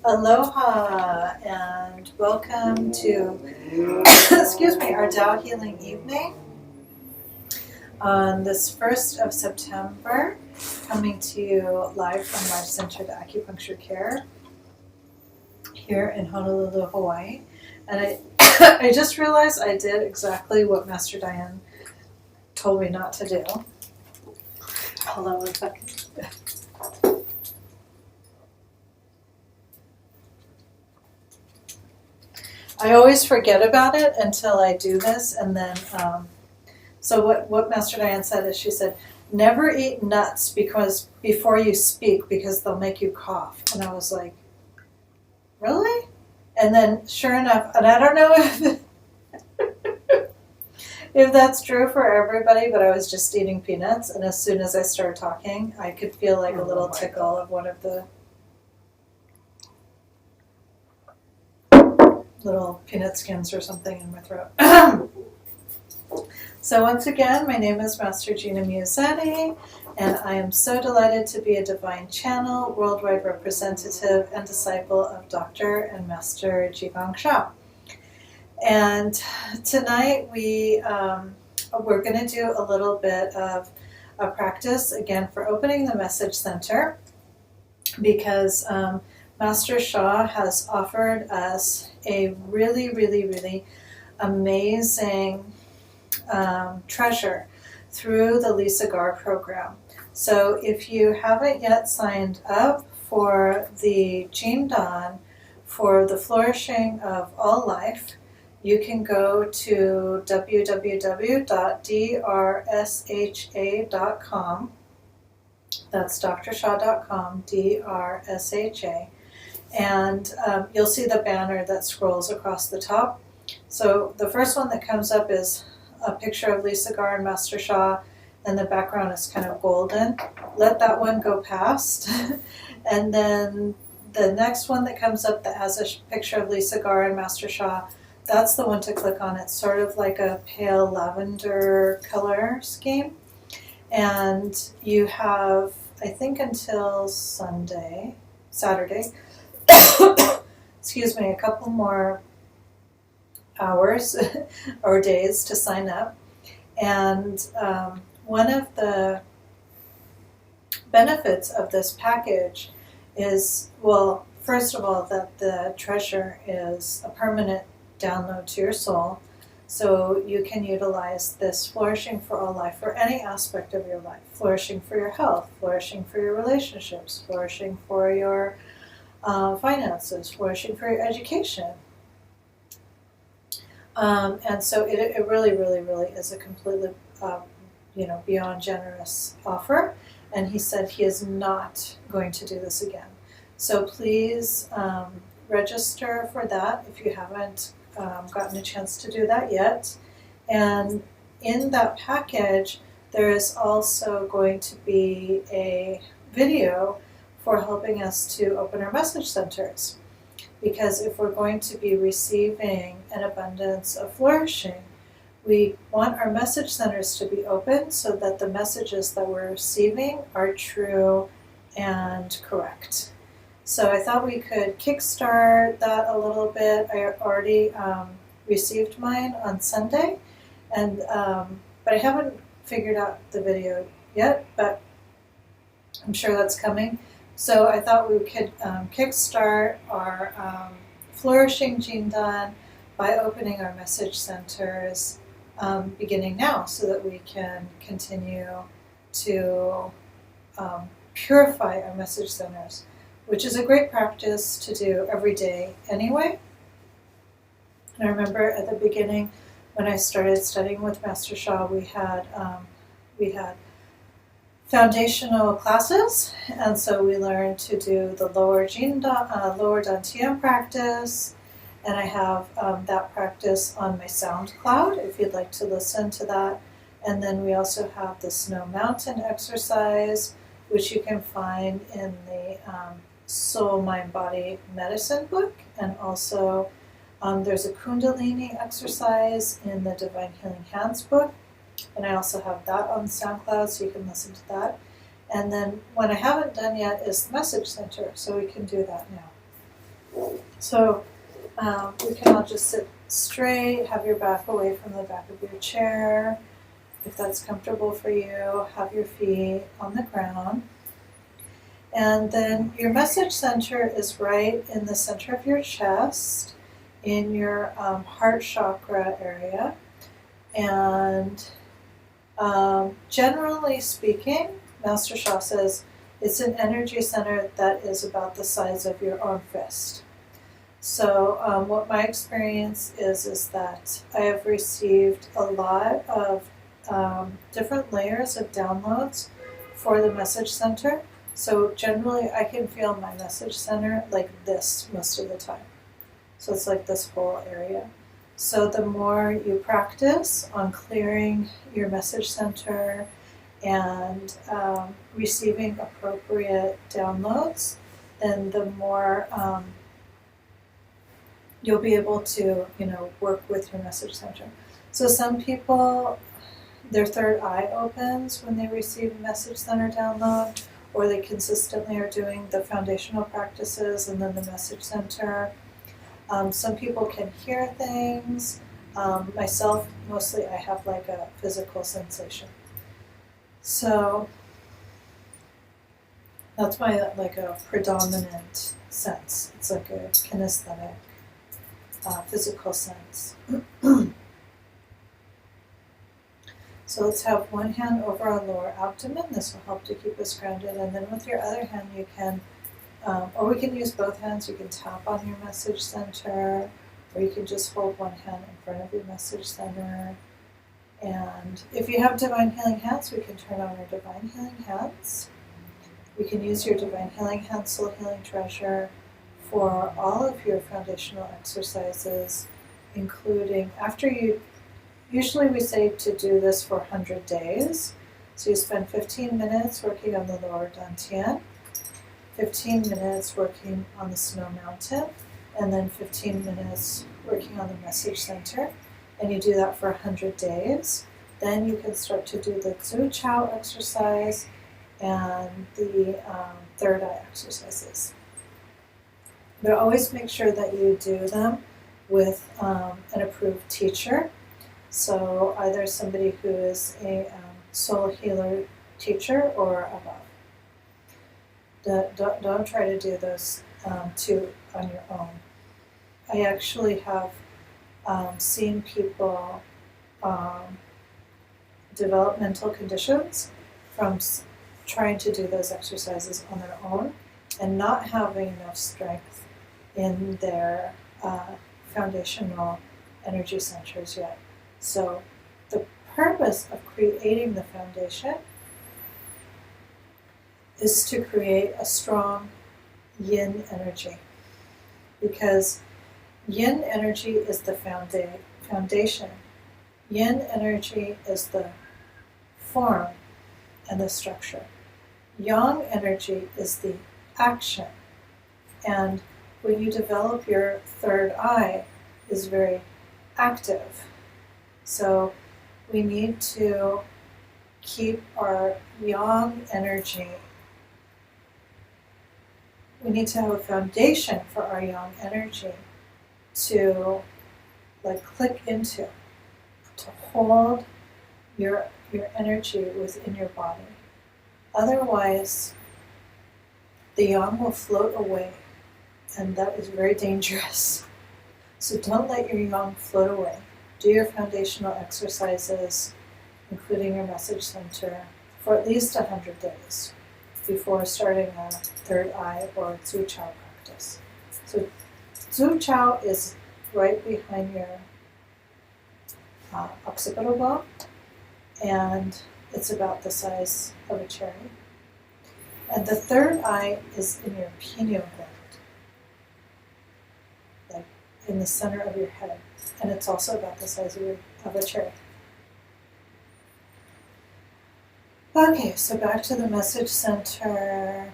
Aloha and welcome to excuse me, our Tao Healing Evening on this 1st of September, coming to you live from our Centered Acupuncture Care here in Honolulu, Hawaii. And I just realized I did exactly what Master Diane told me not to do. Hold on one second. I always forget about it until I do this, and then, so what Master Diane said is, she said, never eat nuts before you speak because they'll make you cough. And I was like, really? And then sure enough, and I don't know if that's true for everybody, but I was just eating peanuts, and as soon as I started talking, I could feel like a little tickle of one of the little peanut skins or something in my throat. So once again, my name is Master Gina Musetti, and I am so delighted to be a Divine Channel, worldwide representative and disciple of Dr. and Master Jigong Sha. And tonight we're going to do a little bit of a practice, again, for opening the message center, because Master Sha has offered us a really, really, really amazing treasure through the Lisa Gar program. So if you haven't yet signed up for the Jindan for the flourishing of all life, you can go to www.drsha.com. That's drsha.com, DRSHA. And you'll see the banner that scrolls across the top. So the first one that comes up is a picture of Lisa Gar and Master Sha, and the background is kind of golden. Let that one go past. And then the next one that comes up that has a picture of Lisa Gar and Master Sha, that's the one to click on. It's sort of like a pale lavender color scheme. And you have, I think, until Saturday, excuse me, a couple more hours or days to sign up. And one of the benefits of this package is, well, first of all, that the treasure is a permanent download to your soul. So you can utilize this flourishing for all life for any aspect of your life. Flourishing for your health, flourishing for your relationships, flourishing for your finances, flourishing for your education. And so it really, really, really is a completely, beyond generous offer. And he said he is not going to do this again. So please register for that if you haven't gotten a chance to do that yet. And in that package, there is also going to be a video for helping us to open our message centers. Because if we're going to be receiving an abundance of flourishing, we want our message centers to be open so that the messages that we're receiving are true and correct. So I thought we could kickstart that a little bit. I already received mine on Sunday, and but I haven't figured out the video yet, but I'm sure that's coming. So I thought we could kickstart our flourishing Jindan by opening our message centers beginning now, so that we can continue to purify our message centers, which is a great practice to do every day anyway. And I remember at the beginning when I started studying with Master Sha, we had foundational classes, and so we learned to do the lower Dantian practice, and I have that practice on my SoundCloud if you'd like to listen to that. And then we also have the Snow Mountain exercise, which you can find in the Soul, Mind, Body Medicine book, and also there's a Kundalini exercise in the Divine Healing Hands book. And I also have that on SoundCloud, so you can listen to that. And then what I haven't done yet is the message center, so we can do that now. So we can all just sit straight, have your back away from the back of your chair. If that's comfortable for you, have your feet on the ground. And then your message center is right in the center of your chest, in your heart chakra area. And generally speaking, Master Sha says it's an energy center that is about the size of your own fist. So what my experience is that I have received a lot of different layers of downloads for the message center. So generally I can feel my message center like this most of the time. So it's like this whole area. So the more you practice on clearing your message center and receiving appropriate downloads, then the more you'll be able to, work with your message center. So some people, their third eye opens when they receive a message center download, or they consistently are doing the foundational practices and then the message center. Some people can hear things. Myself, mostly I have like a physical sensation. So that's my like a predominant sense. It's like a kinesthetic, physical sense. So let's have one hand over our lower abdomen. This will help to keep us grounded. And then with your other hand, you can, or we can use both hands. You can tap on your message center, or you can just hold one hand in front of your message center. And if you have divine healing hands, we can turn on our divine healing hands. We can use your divine healing hand, soul healing treasure, for all of your foundational exercises, including after you. Usually we say to do this for 100 days. So you spend 15 minutes working on the lower dantian, 15 minutes working on the snow mountain, and then 15 minutes working on the message center. And you do that for 100 days. Then you can start to do the Zhu Chao exercise and the third eye exercises. But always make sure that you do them with an approved teacher. So either somebody who is a soul healer teacher or above. Don't try to do those two on your own. I actually have seen people develop mental conditions from trying to do those exercises on their own and not having enough strength in their foundational energy centers yet. So the purpose of creating the foundation is to create a strong yin energy, because yin energy is the foundation. Yin energy is the form and the structure. Yang energy is the action. And when you develop your third eye, is very active. So we need to keep our yang energy. We need to have a foundation for our yang energy to click into, to hold your energy within your body. Otherwise, the yang will float away, and that is very dangerous. So don't let your yang float away. Do your foundational exercises, including your message center, for at least 100 days before starting a third eye or Zhu Chao practice. So Zhu Chao is right behind your occipital bone, and it's about the size of a cherry. And the third eye is in your pineal gland, like in the center of your head, and it's also about the size of a cherry. Okay, so back to the message center,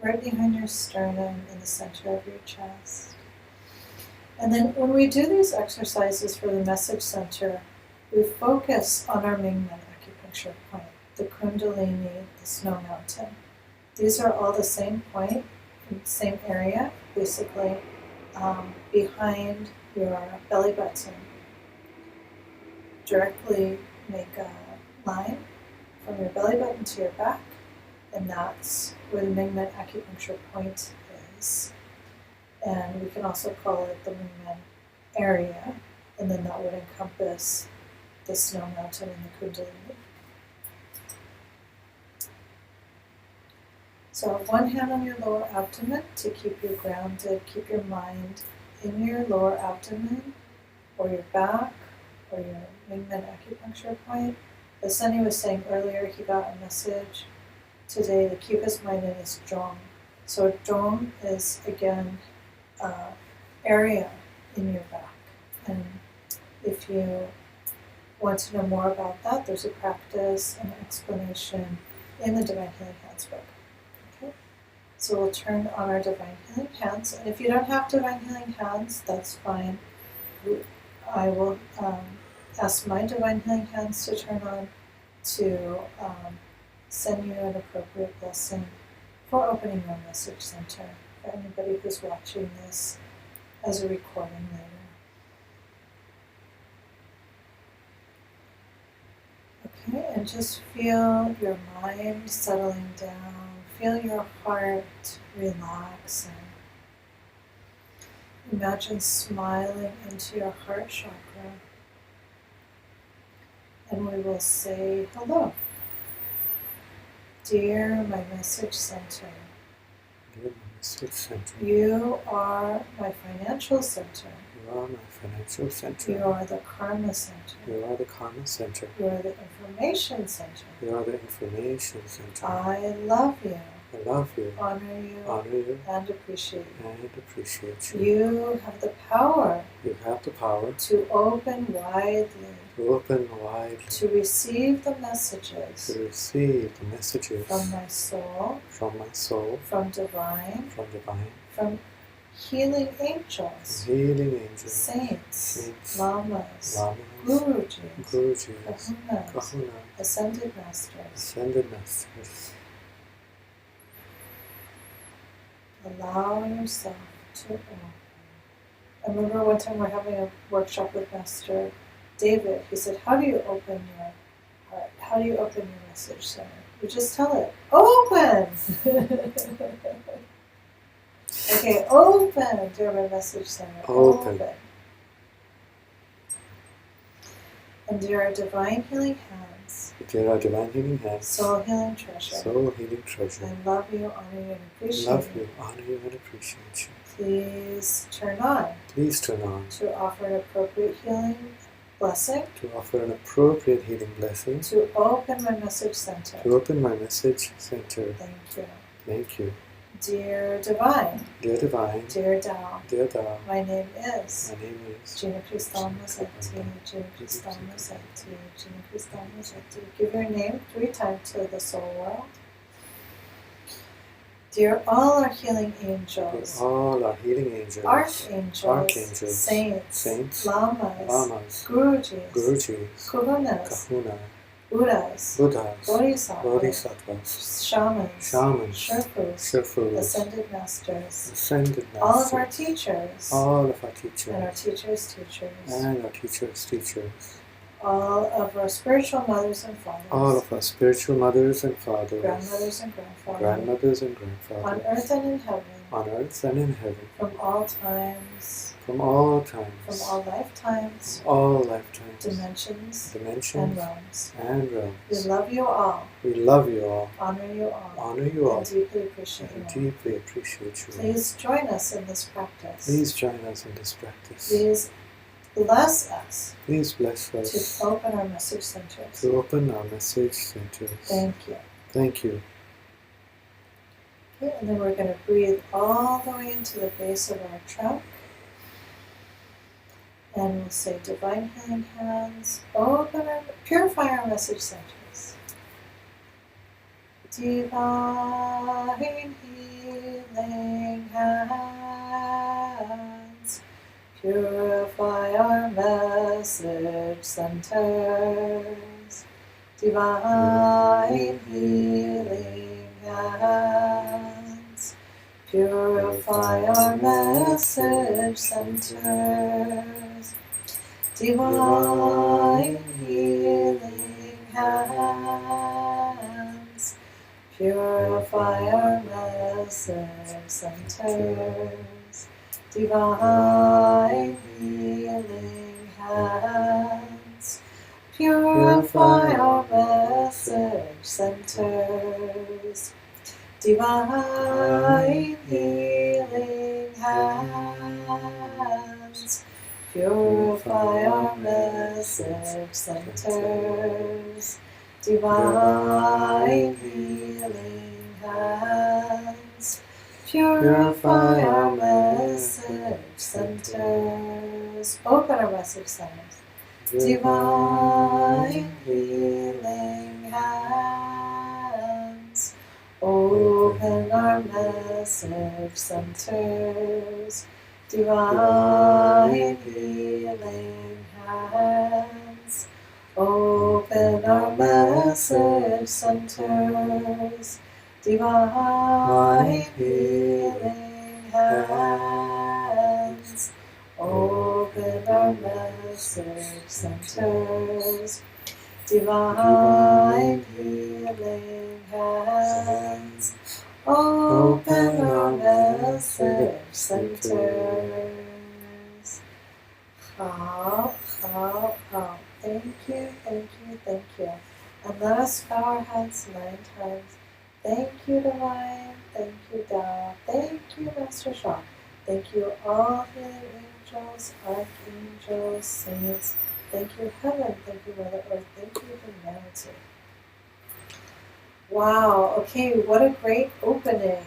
right behind your sternum in the center of your chest. And then when we do these exercises for the message center, we focus on our Mingmen acupuncture point, the Kundalini, the snow mountain. These are all the same point same area, basically behind your belly button. Directly make a line from your belly button to your back, and that's where the Mingmen acupuncture point is. And we can also call it the Mingmen area, and then that would encompass the snow mountain and the Kundalini. So one hand on your lower abdomen to keep you grounded, keep your mind in your lower abdomen or your back or your Mingmen acupuncture point. As Sunny was saying earlier, he got a message today to keep his mind in his zhong. So zhong is, again, area in your back. And if you want to know more about that, there's a practice and explanation in the Divine Healing Hands book. Okay? So we'll turn on our Divine Healing Hands. And if you don't have Divine Healing Hands, that's fine. I will ask my Divine Healing Hands to turn on to send you an appropriate blessing for opening your message center for anybody who's watching this as a recording later. Okay, and just feel your mind settling down. Feel your heart relaxing. Imagine smiling into your heart chakra. And we will say hello. Dear my message center. Dear my message center. You are my financial center. You are my financial center. You are the karma center. You are the karma center. You are the information center. You are the information center. I love you. I love you. Honor you. And appreciate you. And appreciate you. You have the power. You have the power to open widely. To open widely. To receive the messages. To receive the messages. From my soul. From my soul. From divine. From divine. From healing angels. From healing angels. Saints. Lamas. Gurujis. Kahunas. Ascended masters. Ascended masters. Allow yourself to open. I remember one time we're having a workshop with Master David. He said, how do you open your heart? How do you open your message center? You just tell it, open! Okay, open, dear my message center. Open. And dear our divine healing hands. Dear our divine healing hands. Soul healing treasure. Soul healing treasure. I love you, honor you, and appreciate you. Love you, honor you, and appreciate you. Please turn on. Please turn on. To offer an appropriate healing blessing. To offer an appropriate healing blessing. To open my message center. To open my message center. Thank you. Thank you. Dear Divine. Dear Divine. Dear Tao. Dear Tao. My name is. My name is. Gina Cristal Mazzetti. Gina Cristal Mazzetti. Gina Cristal Mazzetti. Give your name 3 times to the soul world. Dear all our healing angels. Dear all our healing angels. Archangels. Saints. Lamas. Gurujis. Kahunas. Buddhas. Bodhisattvas. Shamans. Shurfus. Ascended masters. All of our teachers. And our teachers' teachers. All of our spiritual mothers and fathers. Grandmothers and grandfathers. On earth and in heaven. From all times. From all lifetimes. Dimensions. And realms. We love you all. Honor you all. And deeply appreciate you. Please join us in this practice. Please bless us. To open our message centers. Thank you. Okay, and then we're going to breathe all the way into the base of our trunk. And we'll say, Divine Healing Hands, purify our message centers. Divine Healing Hands, purify our message centers. Divine Healing Hands, Purify our message centers. Divine healing hands. Purify our message centers. Divine healing hands. Purify our message centers. Divine healing hands. Purify our message centers. Divine healing hands. Purify our message centers. Open our message centers. Divine healing hands. Open our message centers. Divine healing hands. Open our message centers. Divine healing hands. Open our message centers. Divine healing hands. Open our message centers. How. Thank you, thank you, thank you. And let us bow our heads 9 times. Thank you, Divine. Thank you, Tao. Thank you, Master Shah. Thank you, all healing angels, archangels, saints. Thank you, Heaven. Thank you, Mother Earth. Thank you, humanity. Wow, okay, what a great opening.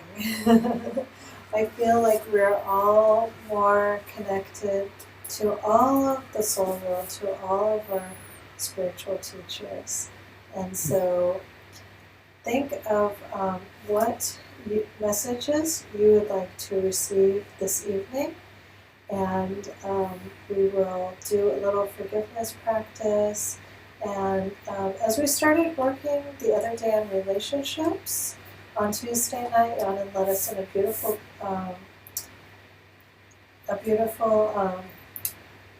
I feel like we're all more connected to all of the soul world, to all of our spiritual teachers. And so think of what messages you would like to receive this evening. And we will do a little forgiveness practice. And as we started working the other day on relationships, on Tuesday night, Anand led us in a beautiful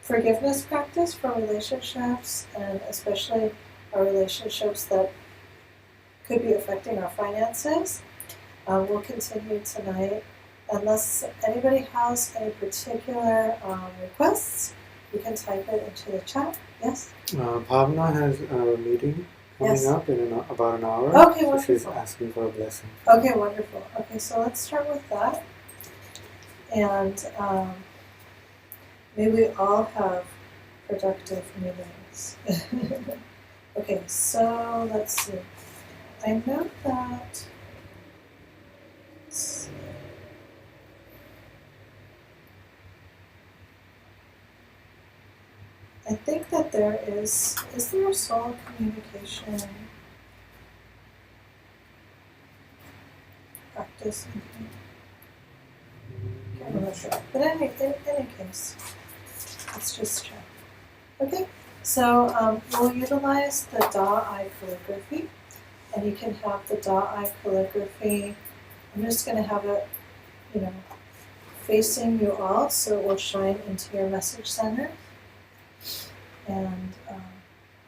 forgiveness practice for relationships, and especially our relationships that could be affecting our finances. We'll continue tonight. Unless anybody has any particular requests, you can type it into the chat. Yes? Bhavna has a meeting coming up in about an hour. Okay, so wonderful. she's asking for a blessing. Okay, wonderful. Okay, so let's start with that. And may we all have productive meetings. Okay, so let's see. I know that. Let's see. I think that there is there a soul communication practice in here? Can't remember. But in any case, let's just check. Okay, so we'll utilize the Da-I calligraphy, and you can have the Da-I calligraphy. I'm just going to have it, facing you all, so it will shine into your message center. And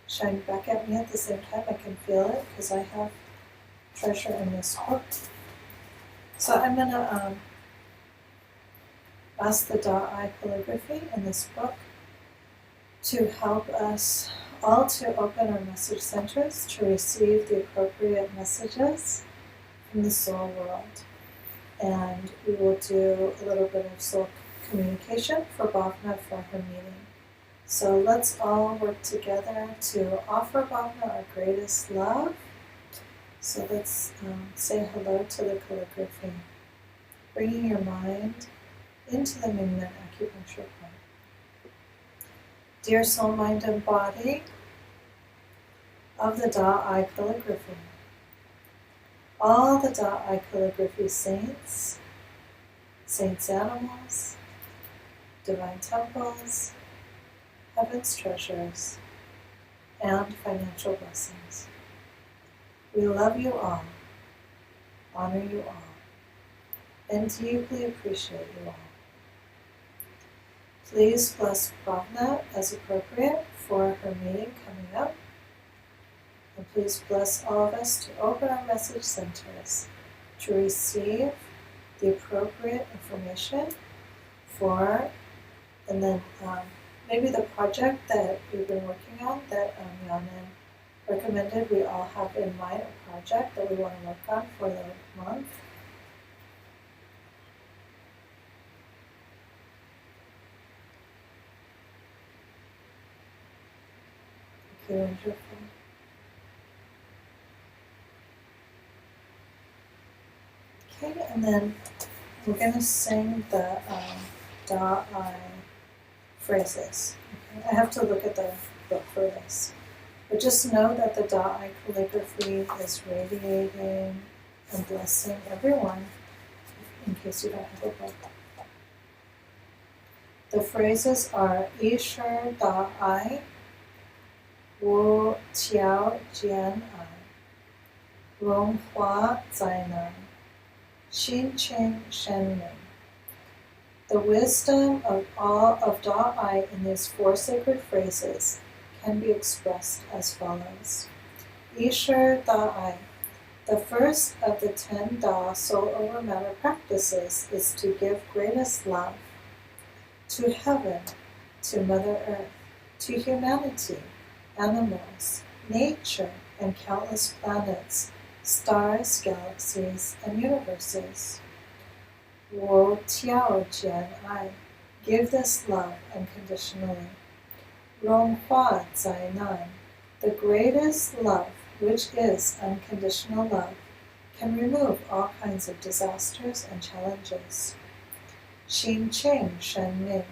shine back at me at the same time. I can feel it because I have treasure in this book. So I'm going to ask the Da-I calligraphy in this book to help us all to open our message centers to receive the appropriate messages from the soul world. And we will do a little bit of soul communication for Bhavna for her meeting. So let's all work together to offer Bhavna our greatest love. So let's say hello to the calligraphy, bringing your mind into the Mingmen acupuncture point. Dear soul, mind, and body of the Da-I calligraphy, all the Da-I calligraphy saints, saints animals, divine temples, heaven's treasures, and financial blessings. We love you all, honor you all, and deeply appreciate you all. Please bless Bhavna as appropriate for her meeting coming up. And please bless all of us to open our message centers to receive the appropriate information for, and then maybe the project that we've been working on that Yanan recommended we all have in mind, a project that we want to work on for the month. Okay, wonderful. Okay, and then we're going to sing the Da-I phrases. Okay? I have to look at the book for this. But just know that the Da-I calligraphy is radiating and blessing everyone, in case you don't have a book. The phrases are Ishur Da-I, Wu Tiao Jian-I, Rong Hua Zainan, Xin Ching Shen Ming. The wisdom of all of Da-I in these four sacred phrases can be expressed as follows. Ishur Da-I. The first of the 10 Da soul over matter practices is to give greatest love to heaven, to Mother Earth, to humanity, animals, nature, and countless planets, stars, galaxies, and universes. Wu Tiao Jian I. Give this love unconditionally. Rong Hua Zai Nan. The greatest love, which is unconditional love, can remove all kinds of disasters and challenges. Xin Ching Shen Ming.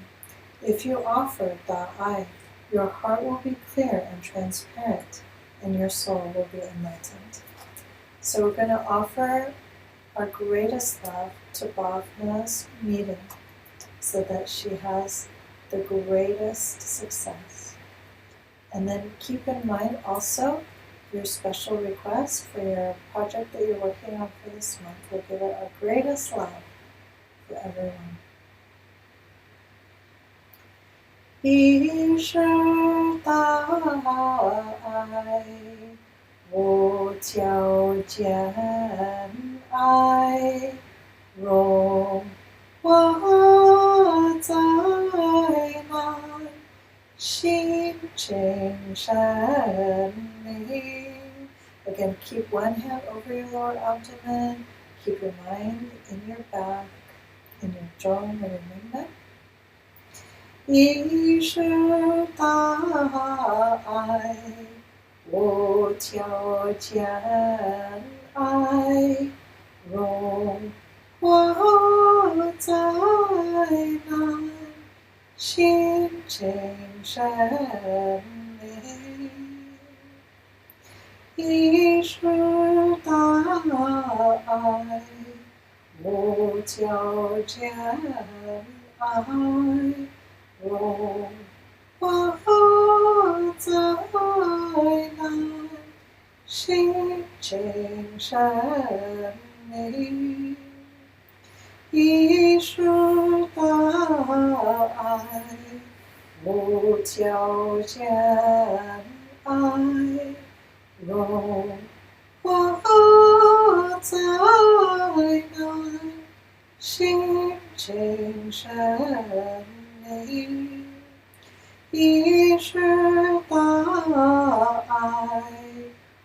If you offer Da-I, your heart will be clear and transparent, and your soul will be enlightened. So we're going to offer our greatest love to Bhavna's meeting so that she has the greatest success. And then keep in mind also your special request for your project that you're working on for this month. We'll give it our greatest love for everyone. Ishur Da-I, Wu Tiao Jian I, Rong Hua Zai Nan, Xin Ching Shen Ming. Again, keep one hand over your lower abdomen. Keep your mind in your back, in your zhong or your mingmen. Ishur Da-I, Wu Tiao Jian I, Rong Hua Zai Nan, Xin Ching Shen Ming. Ishur Da-I, Wu Tiao Jian I, Rong Hua Zai Nan, Xin Ching Shen Ming. Ishur Da-I, Wu Tiao Jian I, Rong Hua Zai Nan, Xin Ching Shen Ming. Ishur Da-I,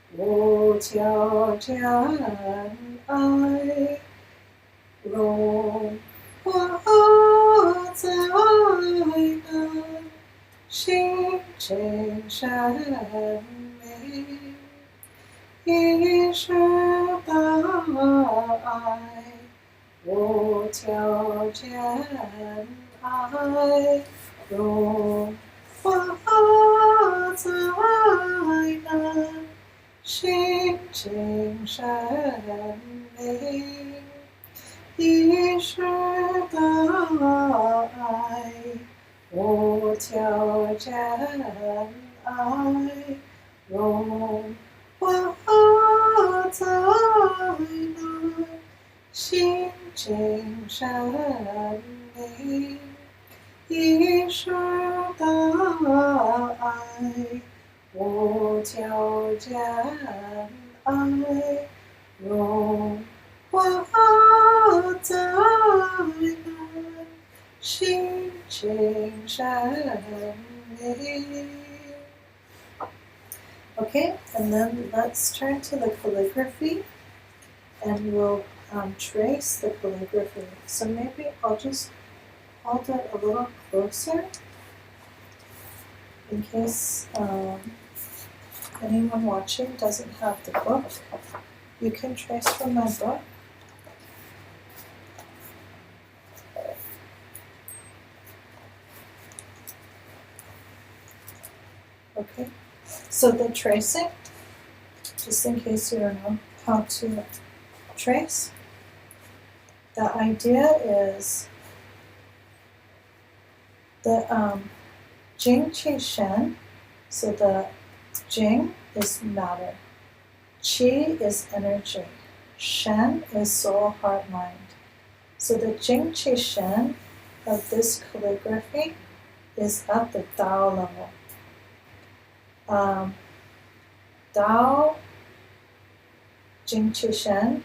Wu Tiao Jian I, Rong Hua Zai Nan, Xin Ching Shen Ming. Ishur Da-I, Wu Tiao Jian I, Rong Hua Zai Nan, Xin Ching Shen Ming. Ishur Da-I, Wu Tiao Jian I, Rong Hua Zai Nan, 心静神明，一世大爱，无条件爱，融化灾难，心静神明。Okay, and then let's turn to the calligraphy, and we'll trace the calligraphy. So maybe I'll just hold it a little closer in case anyone watching doesn't have the book. You can trace from my book. Okay, so the tracing, just in case you don't know how to trace, the idea is the Jing Qi Shen, so the Jing is matter, Qi is energy, Shen is soul, heart, mind. So the Jing Qi Shen of this calligraphy is at the Tao level. Tao, Jing Qi Shen,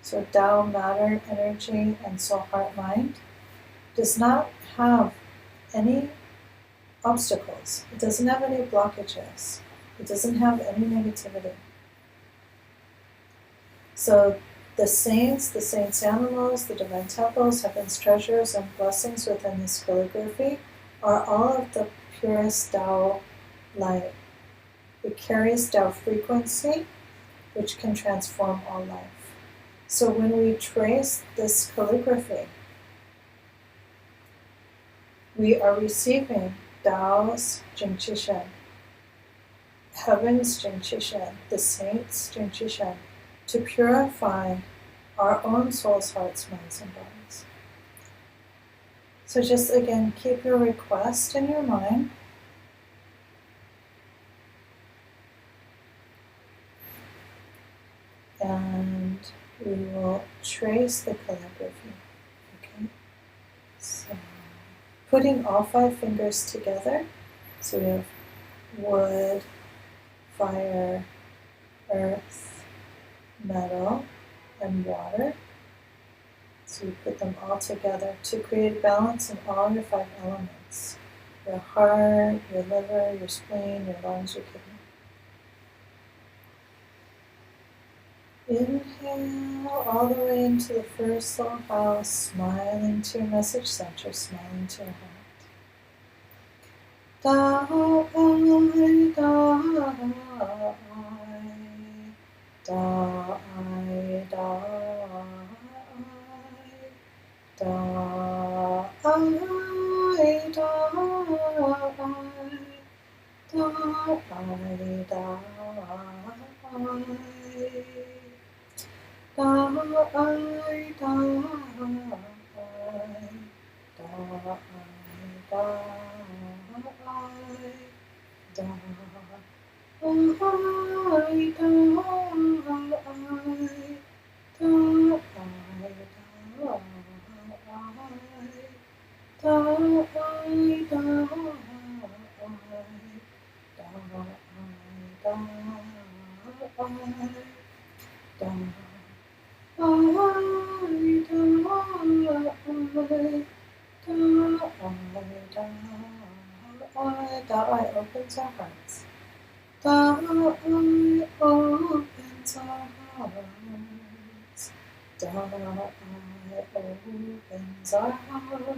so Tao, matter, energy, and soul, heart, mind, does not have any obstacles. It doesn't have any blockages. It doesn't have any negativity. So the saints animals, the divine temples, heaven's treasures, and blessings within this calligraphy are all of the purest Tao light. It carries Tao frequency, which can transform all life. So when we trace this calligraphy, we are receiving Tao's Jing Qi Shen, heaven's Jing Qi Shen, the saints' Jing Qi Shen, to purify our own souls, hearts, minds, and bodies. So just again, keep your request in your mind. And we will trace the calligraphy. Okay? So putting all 5 fingers together. So we have wood, fire, earth, metal, and water. So you put them all together to create balance in all your 5 elements. Your heart, your liver, your spleen, your lungs, your kidney. Inhale all the way into the first soul house, smiling to your message center, smiling to your heart. Da-I, da-I, da-I, da-I, da-I, da-I, Da-I opens our hearts. Da-I opens our hearts. Da-I opens our hearts.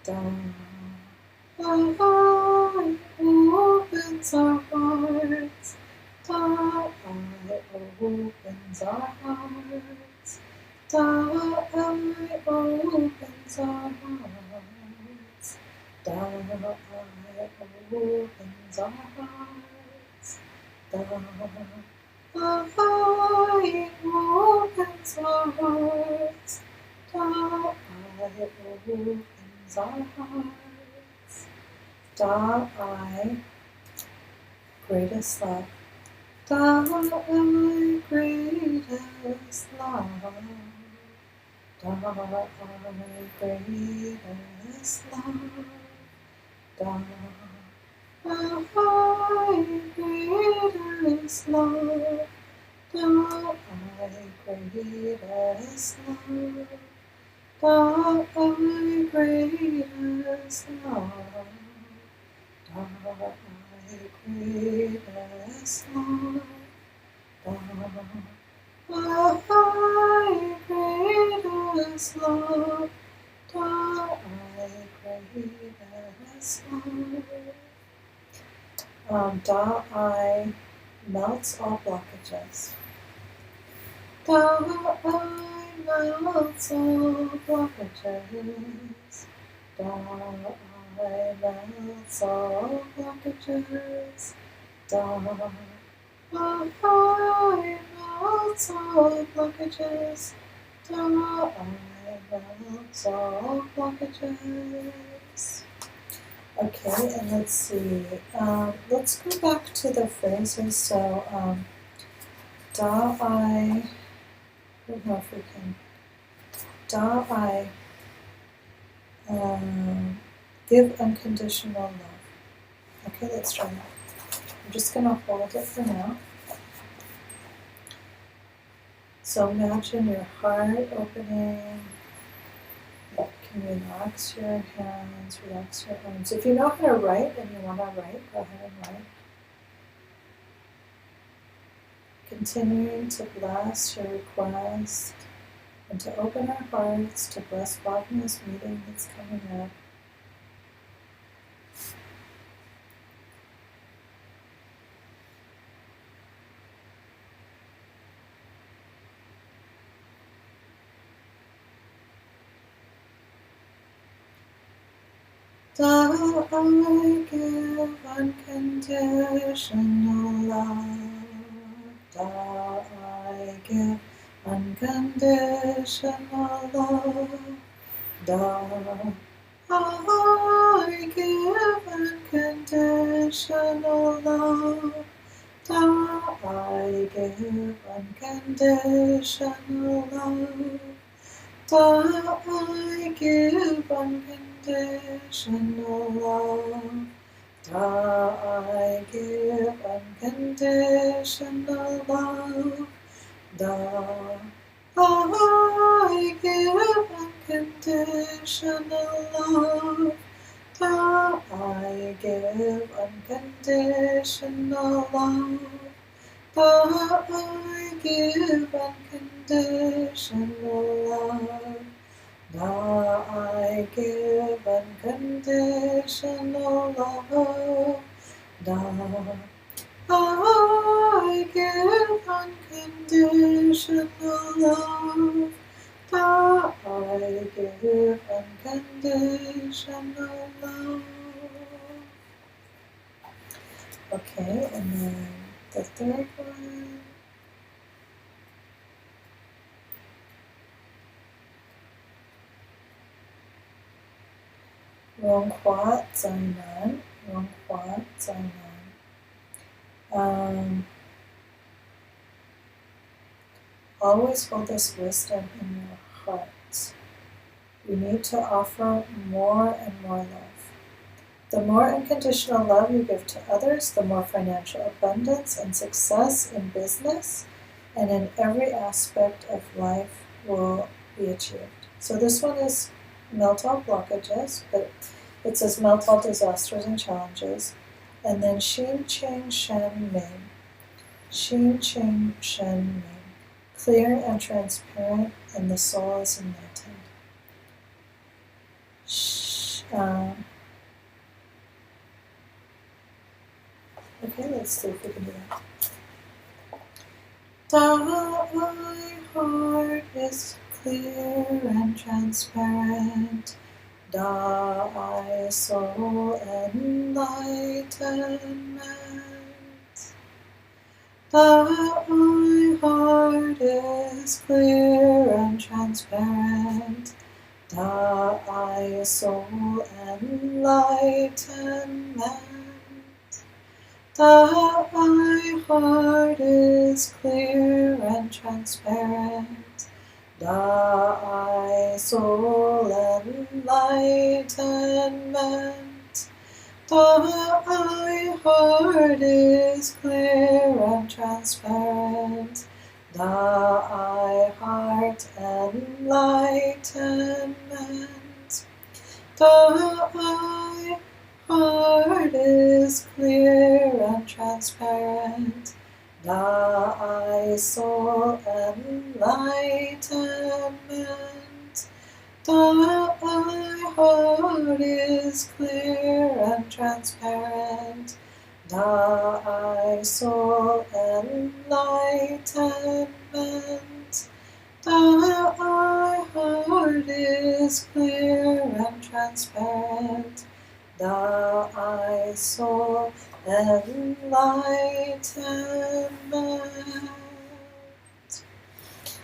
Da-I opens our hearts. Da-I opens our hearts. Da-I opens our hearts. Da-I opens our hearts. Da-I opens our hearts. Da-I opens our hearts. Da-I, greatest love. Da-I, greatest love. greatest love. Thy greatest love. Thy greatest love. Thy greatest love. Thy greatest love. Thy greatest love. Thy greatest love. Thy melts all blockages. Thy melts all blockages. Thy melts all blockages. Thy melts all blockages. Thy melts all blockages. Okay, and let's see. Let's go back to the phrases. So, I don't know if we can. I give unconditional love. Okay, let's try that. I'm just going to hold it for now. So imagine your heart opening. You can relax your hands, relax your arms. If you know how to write and you want to write, go ahead and write. Continuing to bless your request and to open our hearts to bless Wagner's meeting that's coming up. I give unconditional love. I give unconditional love. I give unconditional love. I give unconditional love. I give unconditional love. I give unconditional love. I give unconditional love. I give unconditional love. I give unconditional love. I give unconditional love. I give unconditional love. I give unconditional love. Okay, and then the third one. Ronghua Zainan. Ronghua Zainan. Always hold this wisdom in your heart. You need to offer more and more love. The more unconditional love you give to others, the more financial abundance and success in business and in every aspect of life will be achieved. So this one is melt all blockages, but it says melt all disasters and challenges. And then Xin Cheng Shen Ming. Xin Cheng Shen Ming. Clear and transparent, and the soul is enlightened. Okay, let's see if we can do that. Thy heart is clear and transparent. Thy soul enlightenment. Thy heart is clear and transparent. Thy soul enlightenment. Thy heart is clear and transparent. Thy my soul enlightenment. Thy heart is clear and transparent. Thy heart enlightenment. Thy heart is clear and transparent. Thy soul enlightenment. Thy heart is clear and transparent. Thy soul enlightenment. Thy heart is clear and transparent. Thy soul enlightenment.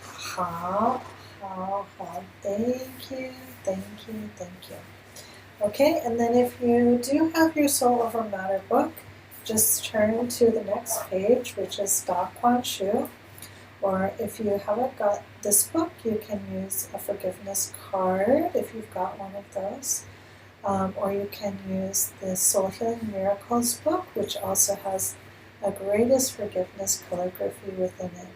Ha. Thank you. Okay, and then if you do have your Soul Over Matter book, just turn to the next page, which is Da Quan Shu. Or if you haven't got this book, you can use a forgiveness card if you've got one of those. Or you can use the Soul Healing Miracles book, which also has a greatest forgiveness calligraphy within it.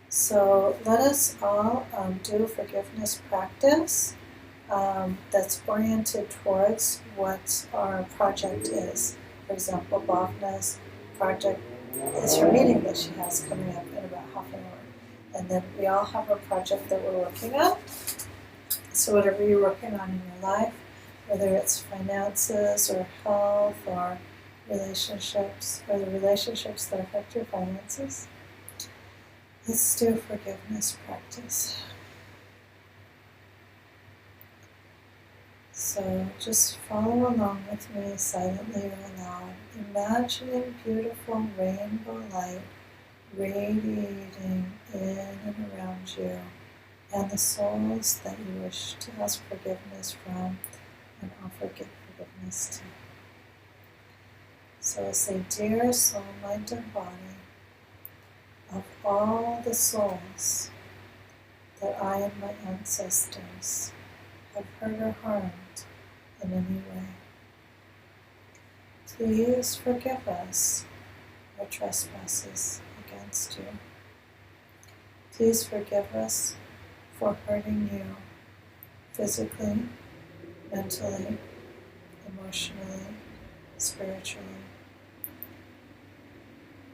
So let us all do a forgiveness practice that's oriented towards what our project is. For example, Bhavna's project is her meeting that she has coming up in about half an hour. And then we all have a project that we're working on. So whatever you're working on in your life, whether it's finances or health or relationships, or the relationships that affect your finances, let's do a forgiveness practice. So just follow along with me silently or aloud, imagining beautiful rainbow light radiating in and around you, and the souls that you wish to ask forgiveness from and offer forgiveness to. So say, dear soul, mind, and body, of all the souls that I and my ancestors have hurt or harmed in any way, please forgive us our trespasses against you. Please forgive us for hurting you physically, mentally, emotionally, spiritually.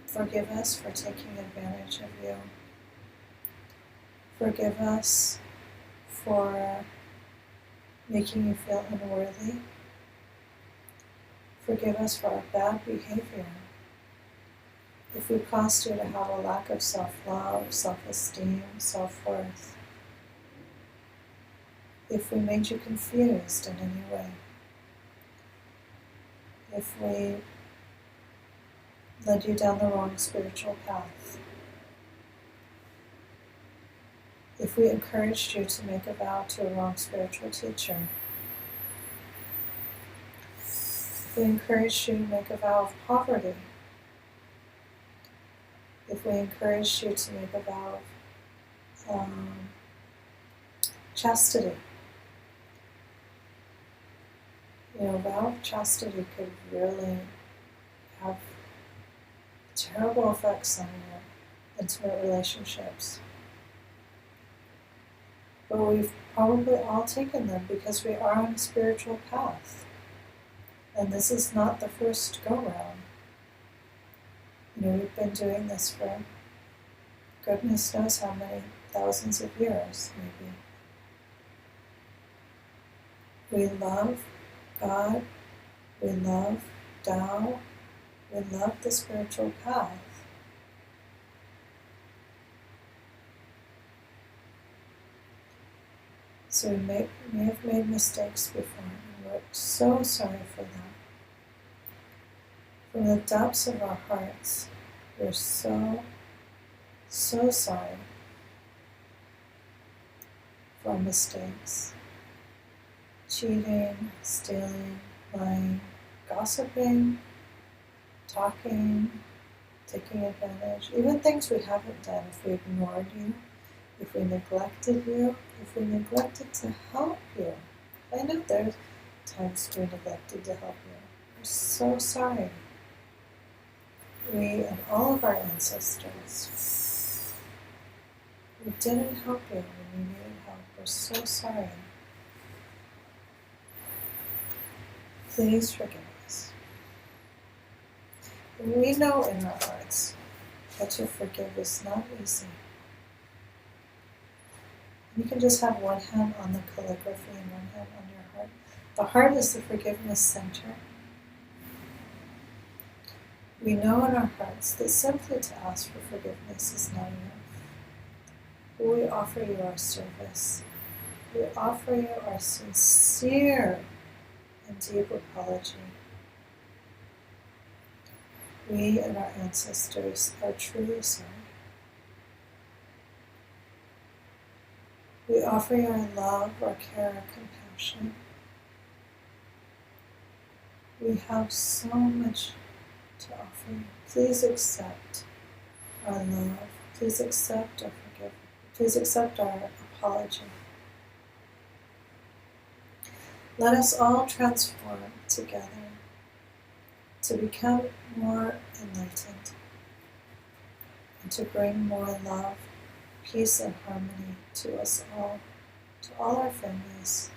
Forgive us for taking advantage of you. Forgive us for making you feel unworthy. Forgive us for our bad behavior. If we caused you to have a lack of self-love, self-esteem, self-worth. If we made you confused in any way. If we led you down the wrong spiritual path. If we encouraged you to make a vow to a wrong spiritual teacher. If we encouraged you to make a vow of poverty. If we encouraged you to make a vow of chastity. You know, a vow of chastity could really have terrible effects on your intimate relationships. But we've probably all taken them because we are on a spiritual path. And this is not the first go-round. You know, we've been doing this for goodness knows how many thousands of years, maybe. We love God, we love Tao, we love the spiritual path. So we may have made mistakes before, and we're so sorry for them. From the depths of our hearts, we're so sorry for our mistakes. Cheating, stealing, lying, gossiping, talking, taking advantage, even things we haven't done. If we ignored you, if we neglected you, if we neglected to help you. I know there's times we neglected to help you. We're so sorry. We and all of our ancestors, we didn't help you when you needed help. We're so sorry. Please forgive us. We know in our hearts that to forgive is not easy. You can just have one hand on the calligraphy and one hand on your heart. The heart is the forgiveness center. We know in our hearts that simply to ask for forgiveness is not enough. But we offer you our service. We offer you our sincere and deep apology. We and our ancestors are truly sorry. We offer you our love, our care, our compassion. We have so much to offer you. Please accept our love. Please accept our forgiveness. Please accept our apology. Let us all transform together to become more enlightened and to bring more love, peace, and harmony to us all, to all our families,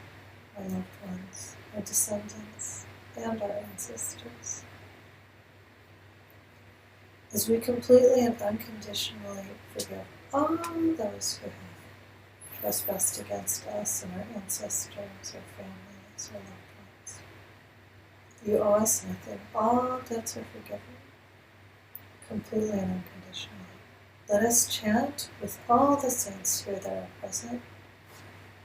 our loved ones, our descendants, and our ancestors. As we completely and unconditionally forgive all those who have trespassed against us and our ancestors, our families, our loved ones. You owe us nothing. All debts are forgiven, completely and unconditionally. Let us chant with all the saints here that are present,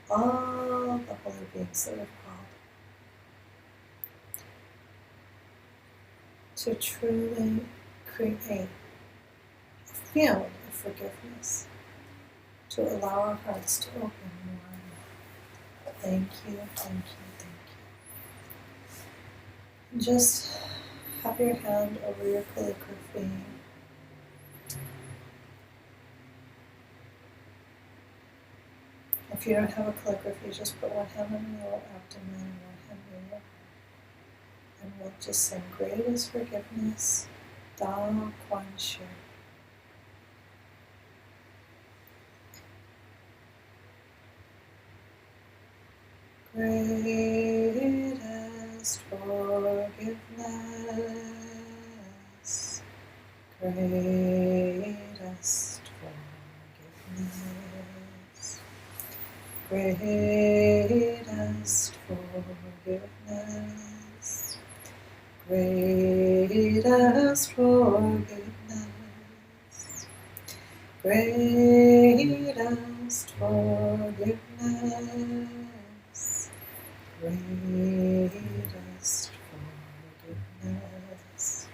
all the holy beings that we've called, to truly create a field of forgiveness, to allow our hearts to open more and more. Thank you, thank you, thank you. And just have your hand over your calligraphy. If you don't have a calligraphy, just put one hand on your abdomen and one hand on your heart. And we'll just sing, great is forgiveness, Da Kuan Shu. Greatest forgiveness, greatest forgiveness, greatest forgiveness, greatest forgiveness, greatest forgiveness, greatest forgiveness,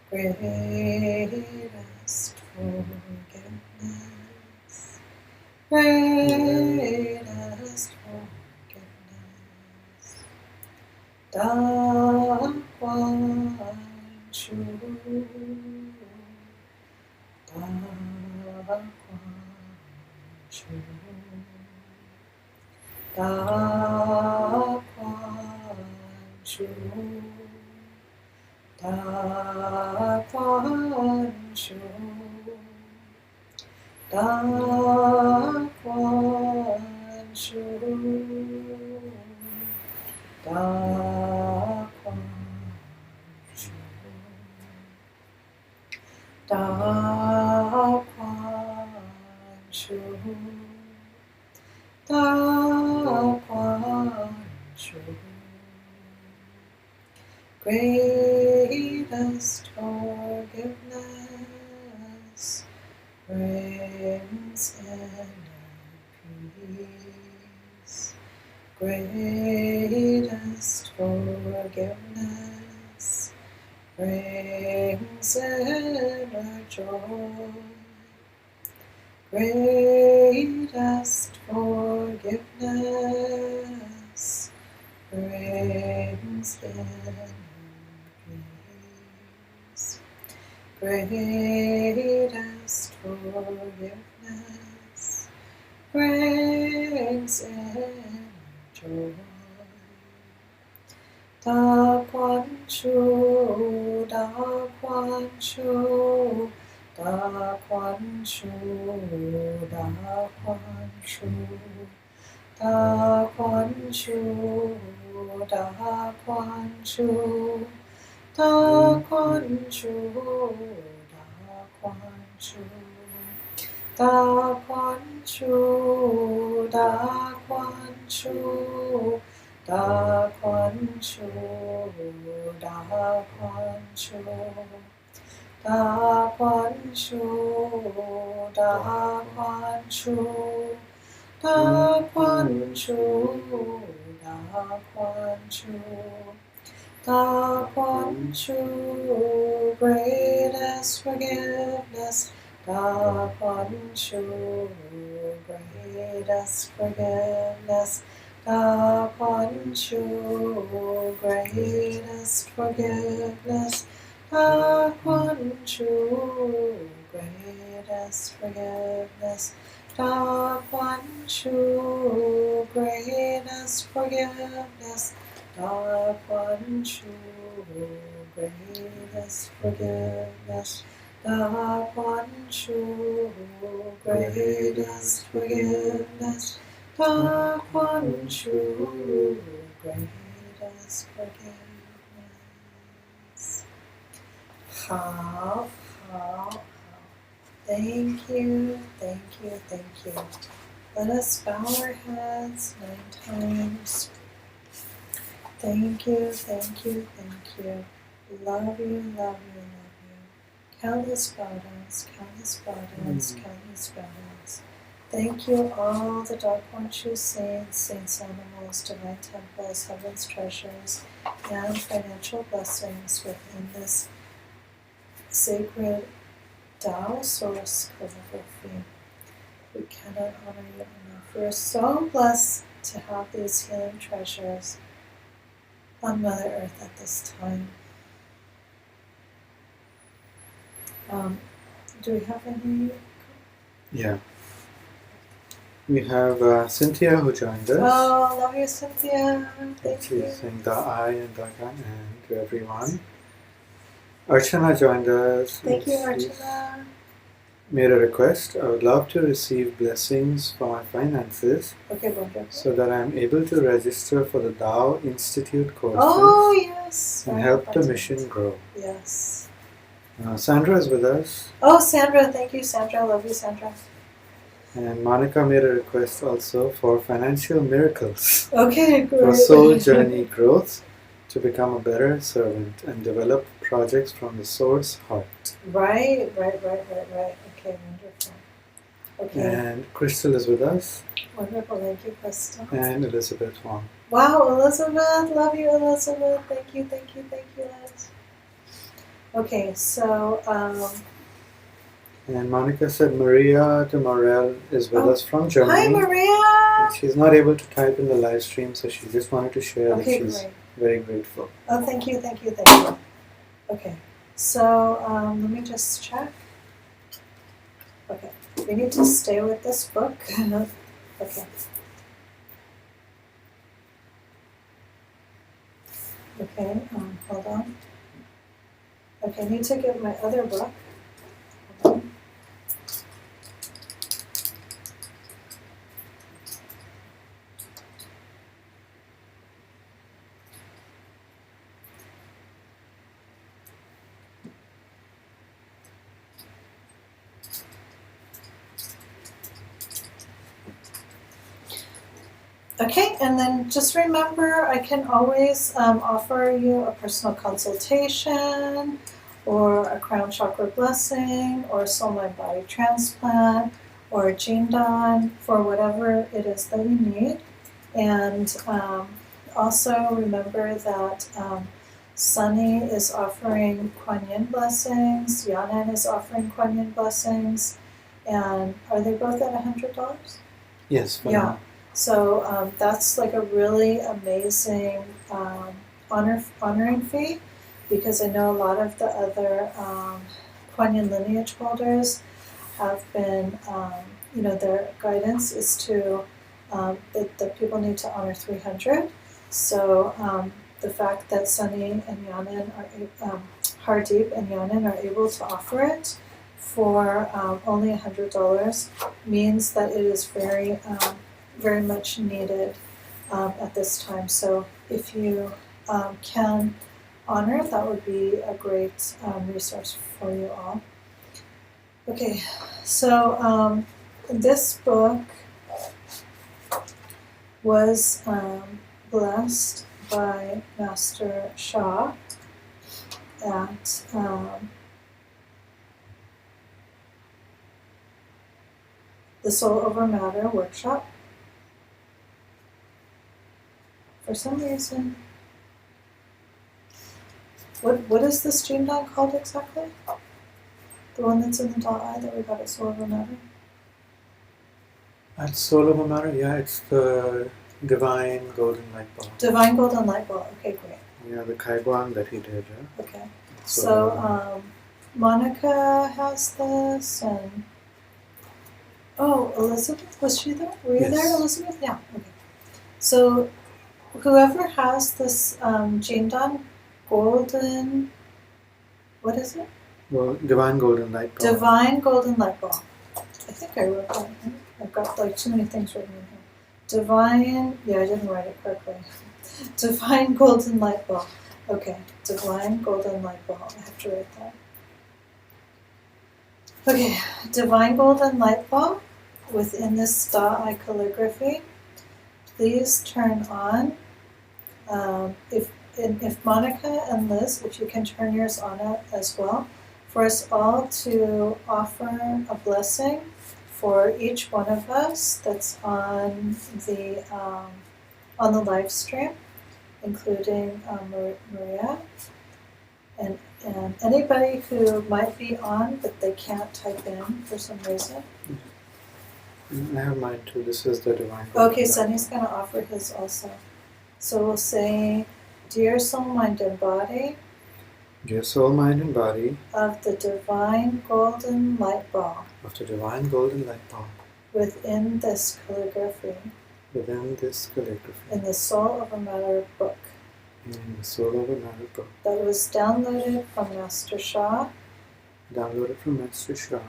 greatest forgiveness, greatest forgiveness. Da Kuan Shu, Da Kuan Shu, Da Kuan Shu, Da Kuan Shu, Da Kuan Shu, Da Kuan Shu, Da Kuan Shu, Da Kuan Shu. Greatest forgiveness brings inner peace. Greatest forgiveness brings inner joy. Greatest forgiveness brings inner peace. Greatest forgiveness brings in joy. Da Quan Chu, Da Quan Chu, Da Quan Chu, Da Quan Chu, Da Quan Chu, Da Quan Chu, Da Quan Chu, Da Quan Chu, Da Quan Chu, Da Quan Chu, Da Quan Chu, Da Quan Chu, Da Quan Chu, Da Quan Chu, Da Quan Chu, Da Quan Chu, Da Quan Chu, greatest forgiveness. Da Quan Chu, greatest forgiveness. Da Quan Chu, greatest forgiveness. Da Quan Chu, greatest forgiveness. Da Quan Chu, greatest forgiveness. Da Quan Chu, greatest forgiveness. Da Quan Chu, greatest forgiveness. Da Quan Chu, greatest forgiveness. How. Thank you, thank you, thank you. Let us bow our heads 9 times. Thank you, thank you, thank you. Love you, love you, love you. Countless bow downs, countless bow downs, countless bow downs. Thank you, all the Dark One True Saints, Saints Animals, Divine Temples, Heaven's Treasures, and financial blessings within this sacred Tao Source calligraphy. We cannot honor you enough. We are so blessed to have these healing treasures on Mother Earth at this time. Do we have any? Yeah. We have Cynthia who joined us. Oh, love you, Cynthia. Thank you. She's saying Da and Daga and to everyone. Archana joined us. Thank you, She's Archana. made a request. I would love to receive blessings for my finances Okay, wonderful. so that I am able to register for the Tao Institute courses Oh, yes. and Very help the important. mission grow. Yes. Sandra is with us. Oh, Sandra. Thank you, Sandra. Love you, Sandra. And Monica made a request also for financial miracles, Okay, great. for soul journey growth, to become a better servant and develop projects from the Source heart. Right. Okay, wonderful. Okay, And Crystal is with us, wonderful. Thank you, Crystal. and Elizabeth Wong. Wow, Elizabeth. Love you, Elizabeth. Thank you, Liz. Okay, so, And Monica said Maria de Morel is with us from hi, Germany. Maria. And she's not able to type in the live stream, so she just wanted to share that Okay, she's great. very grateful. Oh, thank you. Okay, so let me just check. Okay, we need to stay with this book. Okay. Okay, hold on. Okay, I need to get my other book. Hold on. Okay, and then just remember, I can always offer you a personal consultation or a crown chakra blessing or a soul mind body transplant or a gene dawn for whatever it is that you need. And also remember that Sunny is offering Kuan Yin blessings, Yanan is offering Kuan Yin blessings, and are they both at $100? Yes, for Yeah. now. So that's like a really amazing honoring fee, because I know a lot of the other Kuan Yin lineage holders have been their guidance is to that people need to honor 300. So the fact that Sunny and Yanin Hardeep and Yanin are able to offer it for only $100 means that it is very much needed at this time. So if you can honor, that would be a great resource for you all. Okay, so this book was blessed by Master Shah at the Soul Over Matter workshop. For some reason, what is this dream dog called exactly? The one that's in the dot eye that we got at Soul Over Matter? At Soul Over Matter, yeah, it's the Divine Golden Light Ball. Divine Golden Light Ball. Okay, great. Yeah, the Kaiguan that he did, yeah. Okay. So Monica has this, and Elizabeth, was she there? Were you Yes. there, Elizabeth? Yeah. Okay. So whoever has this Jindan Golden, what is it? Well, Divine Golden Light Ball. Divine Golden Light Ball. I think I wrote that. I've got like too many things written in here. Divine, I didn't write it correctly. Divine Golden Light Ball. Okay, Divine Golden Light Ball. I have to write that. Okay, Divine Golden Light Ball within this star eye calligraphy. Please turn on. If Monica and Liz, if you can turn yours on as well, for us all to offer a blessing for each one of us that's on the live stream, including Maria and anybody who might be on but they can't type in for some reason. I have mine too. This is the Divine Golden Okay, Light. Sunny's going to offer his also. So we'll say, Dear Soul, Mind, and Body Dear Soul, Mind, and Body of the Divine Golden Light Ball of the Divine Golden Light Ball within this calligraphy, within this calligraphy in the Soul Over Matter book in the Soul Over Matter book, that was downloaded from Master Shah downloaded from Master Shah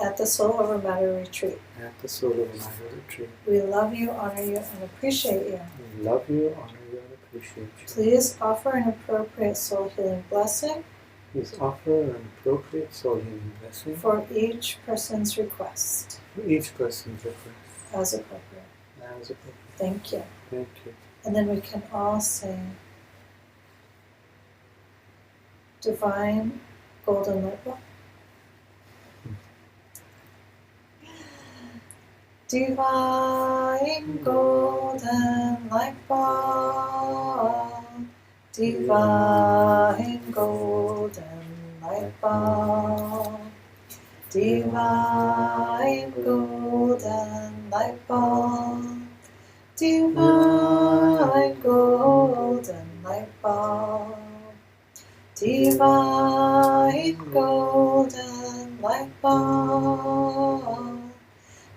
at the Soul Over Matter retreat. at the Soul Over Matter retreat. We love you, honor you, and appreciate you. We love you, honor you, and appreciate you. Please offer an appropriate soul healing blessing Please offer an appropriate soul healing blessing for each person's request for each person's request as appropriate. as appropriate. Thank you. Thank you. And then we can all sing Divine Golden Light Ball. Divine Golden Light Ball, Divine Golden Light Ball, Divine Golden Light Ball, Divine Golden Light Ball, Divine Golden Light Ball,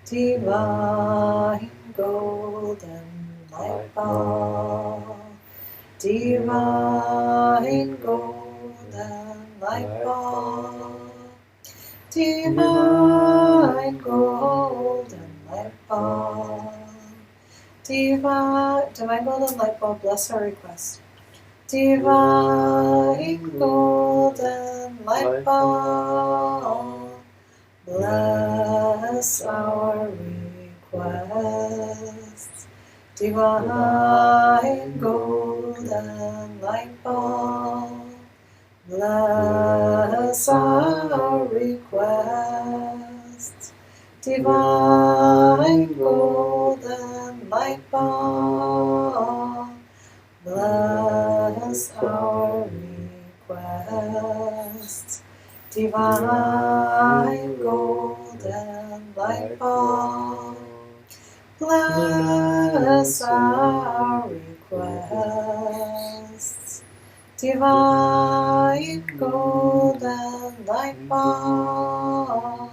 Divine Golden Light Ball, Divine Golden Light Ball, Divine Golden Light Ball, Divine Golden Light Ball, bless our request. Divine Golden Light Ball, bless our requests. Divine Golden Light Ball, bless our requests. Divine Golden Light Ball, bless our requests. Divine Golden Light Ball, bless our requests. Divine Golden Light Ball.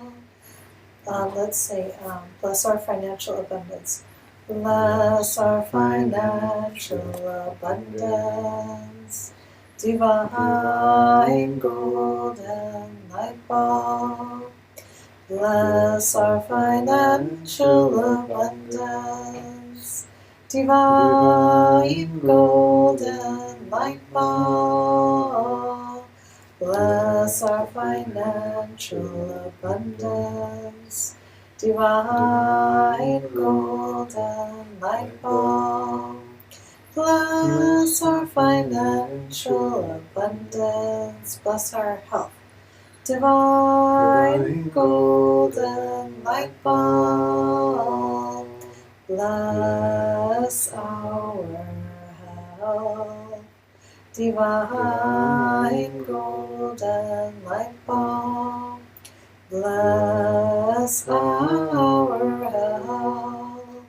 let's say, bless our financial abundance. Bless our financial abundance. Divine golden light bulb. Bless our financial abundance. Divine golden light bulb. Bless our financial abundance. Divine golden light bulb. Bless our financial abundance. Bless our health. Divine golden light bulb. Bless our health. Divine golden light bulb. Bless our health.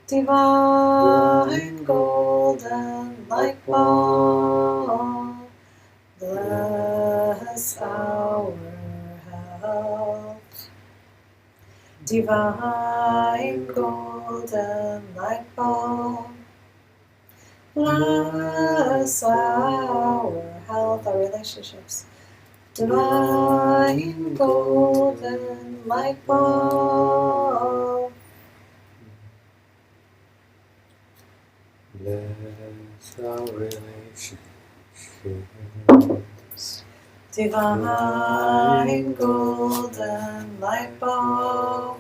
Divine golden light bulb. Bless our health. Divine golden light bulb. Bless our health, our relationships. Divine golden light bulb. Bless our relationships. Divine golden light bulb.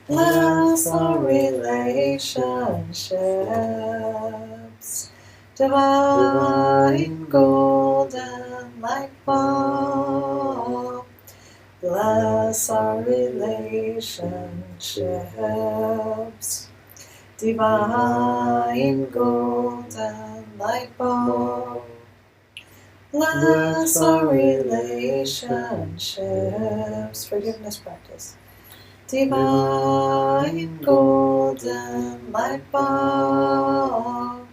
Bless our relationships. Divine golden light bulb. Bless our relationships. Divine golden light bulb. Bless our relationships. Forgiveness practice. Divine golden light bulb.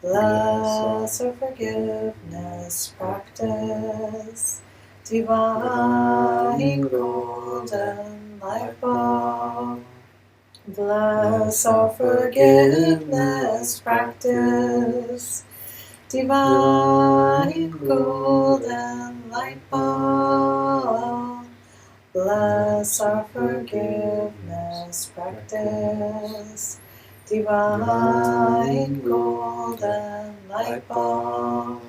Bless our forgiveness practice. Divine golden light bulb. Bless our forgiveness practice. Divine golden light bulb. Bless our forgiveness practice. Divine golden light bulb.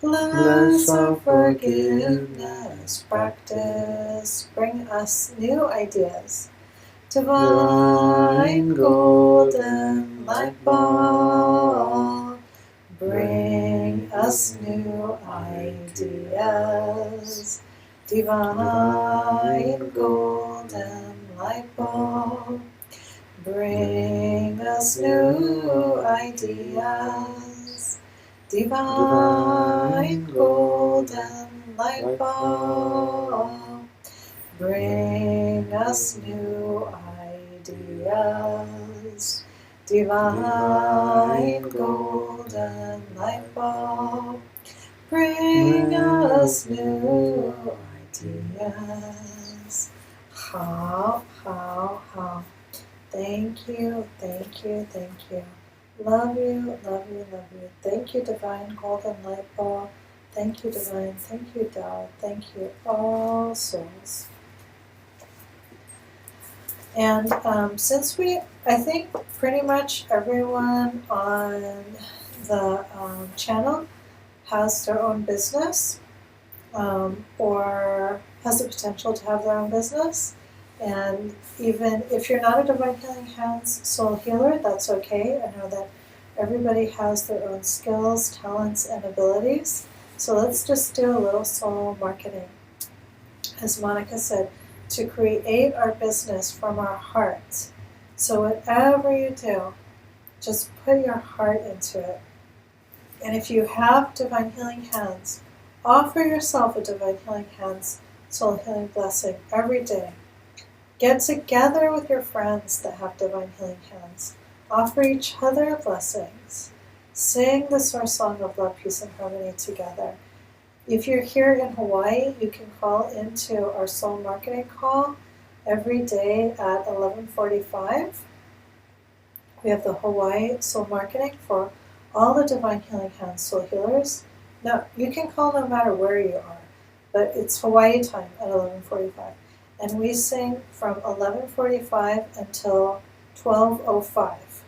Bless our forgiveness practice. Bring us new ideas. Divine golden light bulb. Bring us new ideas. Divine golden light bulb. Bring us new ideas. Divine golden light bulb. Bring us new ideas. Divine golden light bulb. Bring us new ideas. How. Thank you. Love you. Thank you, Divine Golden Light Bulb. Thank you, Divine. Thank you, Tao. Thank you, all souls. And since I think pretty much everyone on the channel has their own business, or has the potential to have their own business. And even if you're not a Divine Healing Hands soul healer, that's okay. I know that everybody has their own skills, talents, and abilities. So let's just do a little soul marketing. As Monica said, to create our business from our heart. So whatever you do, just put your heart into it. And if you have Divine Healing Hands, offer yourself a Divine Healing Hands soul healing blessing every day. Get together with your friends that have Divine Healing Hands. Offer each other blessings. Sing the Source Song of Love, Peace, and Harmony together. If you're here in Hawaii, you can call into our soul marketing call every day at 11:45. We have the Hawaii Soul Marketing for all the Divine Healing Hands Soul Healers. Now, you can call no matter where you are, but it's Hawaii time at 11:45. And we sing from 11:45 until 12:05.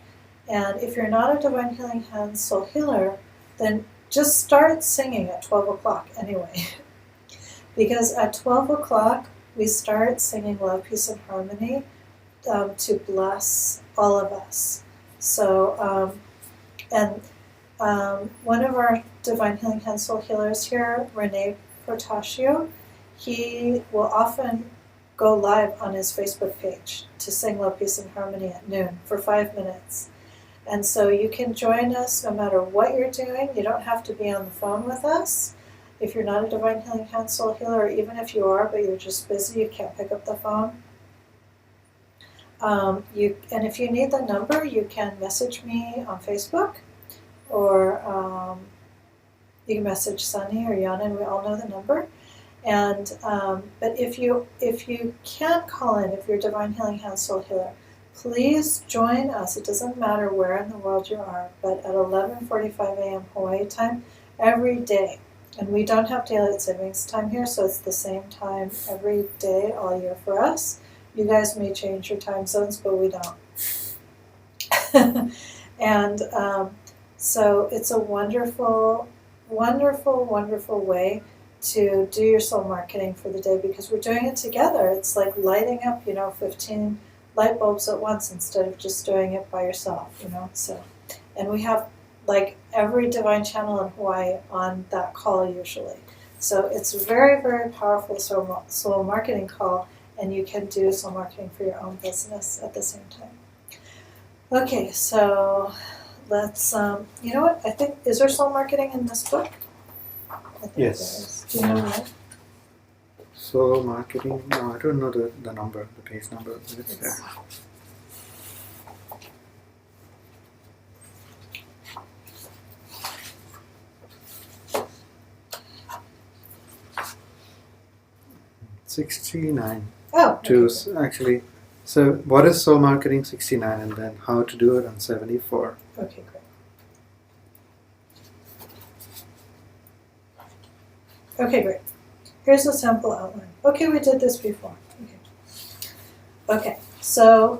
And if you're not a Divine Healing Hands Soul Healer, then just start singing at 12 o'clock anyway. Because at 12 o'clock, we start singing Love, Peace, and Harmony to bless all of us. So, one of our Divine Healing Hands Soul Healers here, Renee Portacio, he will often go live on his Facebook page to sing Love, Peace, and Harmony at noon for 5 minutes. And so you can join us no matter what you're doing. You don't have to be on the phone with us. If you're not a Divine Healing Hands Soul Healer, or even if you are, but you're just busy, you can't pick up the phone. And if you need the number, you can message me on Facebook, or you can message Sunny or Yana, and we all know the number. And but if you can't call in, if you're a Divine Healing Hands Soul Healer, please join us. It doesn't matter where in the world you are, but at 11:45 a.m. Hawaii time every day. And we don't have daylight savings time here, so it's the same time every day all year for us. You guys may change your time zones, but we don't. And so it's a wonderful, wonderful, wonderful way to do your soul marketing for the day, because we're doing it together. It's like lighting up, 15 light bulbs at once instead of just doing it by yourself, So, and we have like every divine channel in Hawaii on that call usually. So it's a very, very powerful soul marketing call, and you can do soul marketing for your own business at the same time. Okay, so let's, you know what, I think, is there soul marketing in this book? I think Yes. there is. Do you know what? Soul marketing, no, I don't know the number, the page number, but it's there. $69. Oh, okay. Actually, so what is soul marketing? 69, and then how to do it on 74. Okay, great. Okay, great. Here's a sample outline. Okay, we did this before. Okay, so,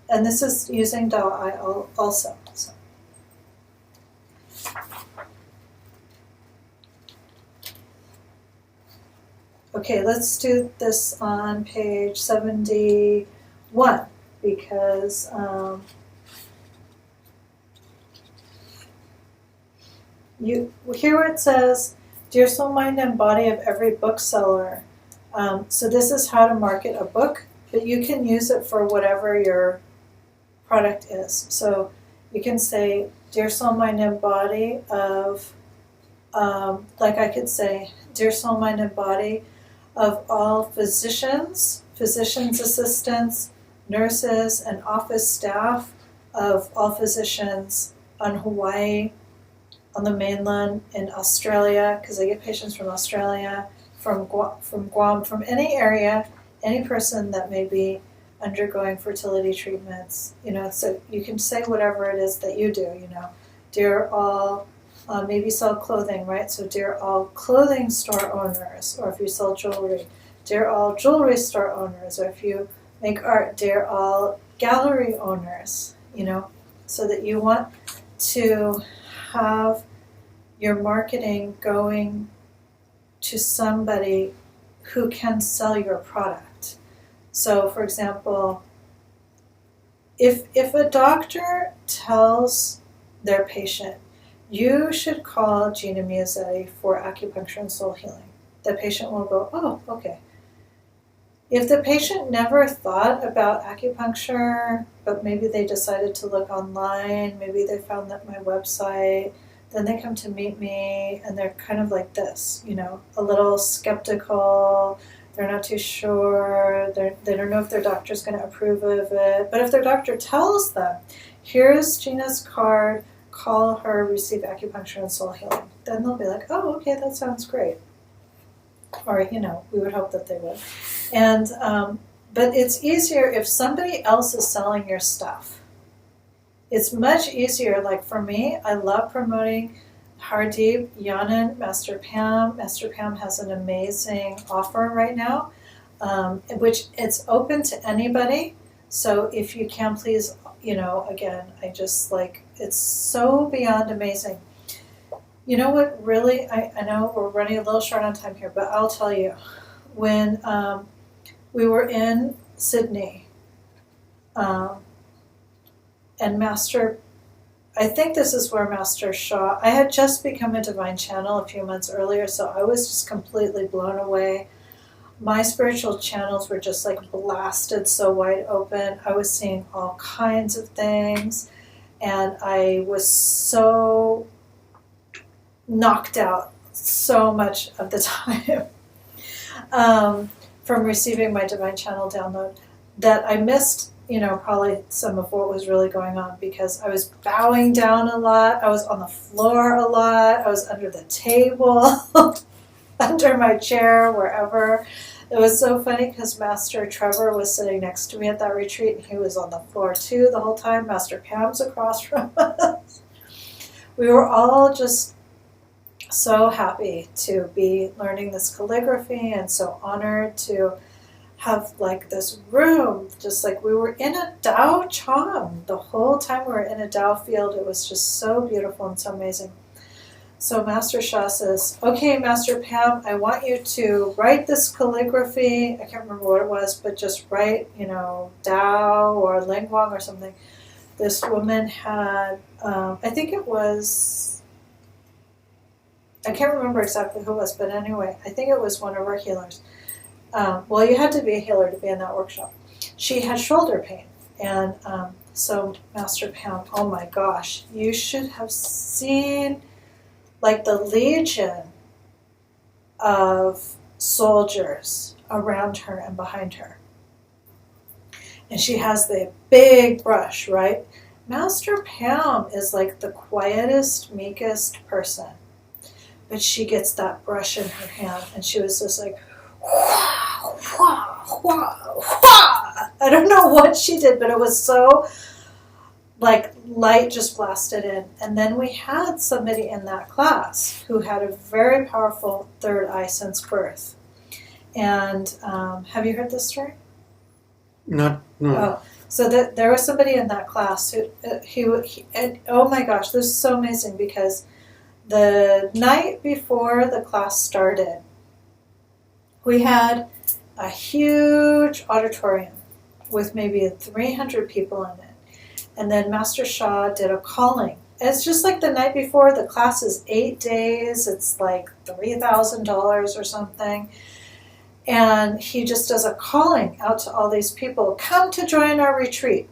and this is using Dao-I also. So. Okay, let's do this on page 71, because here where it says, "Dear soul, mind, and body of every bookseller." So this is how to market a book, but you can use it for whatever your product is. So you can say, "Dear soul, mind, and body of," like I could say, "Dear soul, mind, and body of all physicians, physician's assistants, nurses, and office staff of all physicians on Hawaii, on the mainland, in Australia," because I get patients from Australia, from Guam, from any area, any person that may be undergoing fertility treatments, so you can say whatever it is that you do, "Dear all," maybe sell clothing, right? So "Dear all clothing store owners," or if you sell jewelry, "Dear all jewelry store owners," or if you make art, "Dear all gallery owners," so that you want to have your marketing going to somebody who can sell your product. So, for example, if a doctor tells their patient, "You should call Gina Miazzetti for acupuncture and soul healing," the patient will go, "Oh, okay." If the patient never thought about acupuncture, but maybe they decided to look online, maybe they found that my website, then they come to meet me and they're kind of like this, a little skeptical, they're not too sure, they don't know if their doctor's going to approve of it. But if their doctor tells them, "Here's Gina's card, call her, receive acupuncture and soul healing," then they'll be like, "Oh, okay, that sounds great." or we would hope that they would. And but it's easier if somebody else is selling your stuff. It's much easier. Like for me, I love promoting Hardeep, Yanan, Master Pam. Master Pam has an amazing offer right now, which it's open to anybody. So if you can, please, again, I just it's so beyond amazing. You know what really, I know we're running a little short on time here, but I'll tell you, when we were in Sydney, and I think this is where Master Shah, I had just become a divine channel a few months earlier, so I was just completely blown away. My spiritual channels were just blasted so wide open. I was seeing all kinds of things, and I was so knocked out so much of the time from receiving my divine channel download that I missed probably some of what was really going on, because I was bowing down a lot, I was on the floor a lot, I was under the table, under my chair, wherever. It was so funny because Master Trevor was sitting next to me at that retreat, and he was on the floor too the whole time. Master Pam's across from us. We were all just so happy to be learning this calligraphy, and so honored to have this room, just we were in a Tao Chang. The whole time we were in a Tao field, it was just so beautiful and so amazing. So Master Shah says, okay, Master Pam, I want you to write this calligraphy. I can't remember what it was, but just write, Tao or Ling Wang or something. This woman had, I think it was, I can't remember exactly who it was, but anyway, I think it was one of our healers. Well, you had to be a healer to be in that workshop. She had shoulder pain. And so Master Pam, oh my gosh, you should have seen the legion of soldiers around her and behind her. And she has the big brush, right? Master Pam is the quietest, meekest person. But she gets that brush in her hand, and she was just wah, wah, wah, wah. I don't know what she did, but it was so light just blasted in. And then we had somebody in that class who had a very powerful third eye since birth. And have you heard this story? No. Oh, so there was somebody in that class who and oh my gosh, this is so amazing, because the night before the class started, we had a huge auditorium with maybe 300 people in it. And then Master Shah did a calling. It's just the night before. The class is 8 days. It's $3,000 or something. And he just does a calling out to all these people. Come to join our retreat.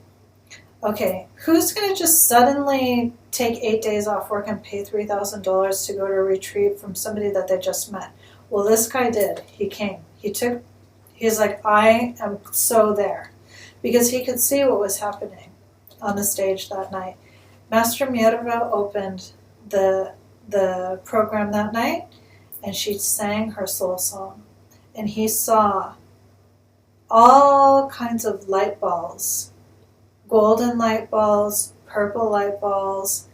Okay, who's going to just suddenly take 8 days off work and pay $3,000 to go to a retreat from somebody that they just met? Well, this guy did. He came. He's like, I am so there. Because he could see what was happening on the stage that night. Master Mierva opened the program that night, and she sang her soul song. And he saw all kinds of light balls, golden light balls, purple light balls,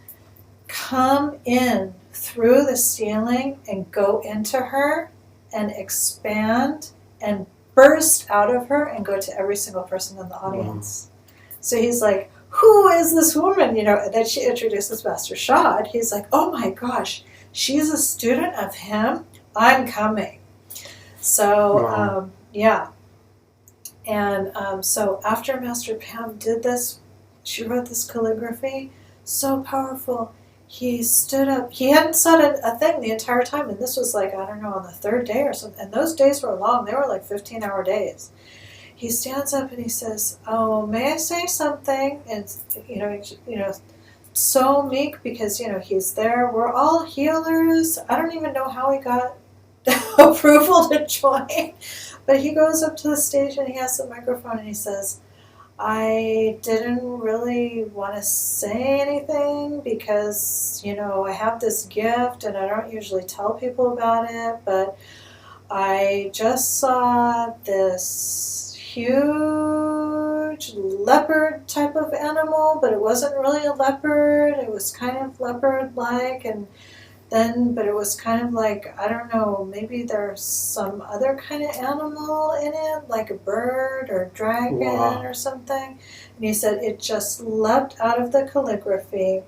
come in through the ceiling and go into her and expand and burst out of her and go to every single person in the audience. Wow. So he's like, who is this woman? And then she introduces Master Shah, and he's like, oh my gosh, she's a student of him? I'm coming. So, wow. Yeah. And so after Master Pam did this, she wrote this calligraphy, so powerful. He stood up. He hadn't said a thing the entire time, and this was I don't know, on the third day or something. And those days were long. They were 15-hour days. He stands up and he says, oh, may I say something? And, so meek, because, he's there. We're all healers. I don't even know how he got approval to join. But he goes up to the stage and he has the microphone and he says, I didn't really want to say anything because, I have this gift and I don't usually tell people about it, but I just saw this huge leopard type of animal, but it wasn't really a leopard. It was kind of leopard-like, but it was kind of like, I don't know, maybe there's some other kind of animal in it, like a bird or dragon Wow. or something. And he said it just leapt out of the calligraphy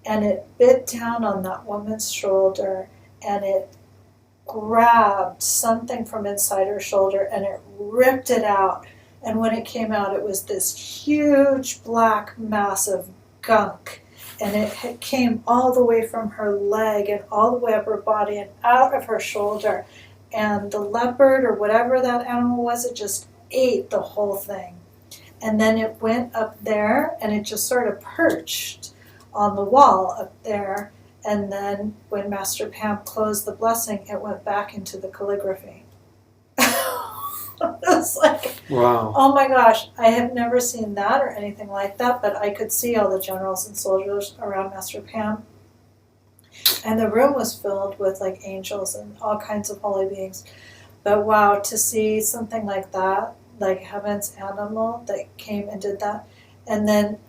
and it bit down on that woman's shoulder and it grabbed something from inside her shoulder and it ripped it out. And when it came out, it was this huge black mass of gunk. And it came all the way from her leg and all the way up her body and out of her shoulder. And the leopard or whatever that animal was, it just ate the whole thing. And then it went up there and it just sort of perched on the wall up there. And then when Master Pam closed the blessing, it went back into the calligraphy. It was like, Wow. oh my gosh, I have never seen that or anything like that, but I could see all the generals and soldiers around Master Pam. And the room was filled with like angels and all kinds of holy beings. But wow, to see something like that, like heaven's animal that came and did that. And then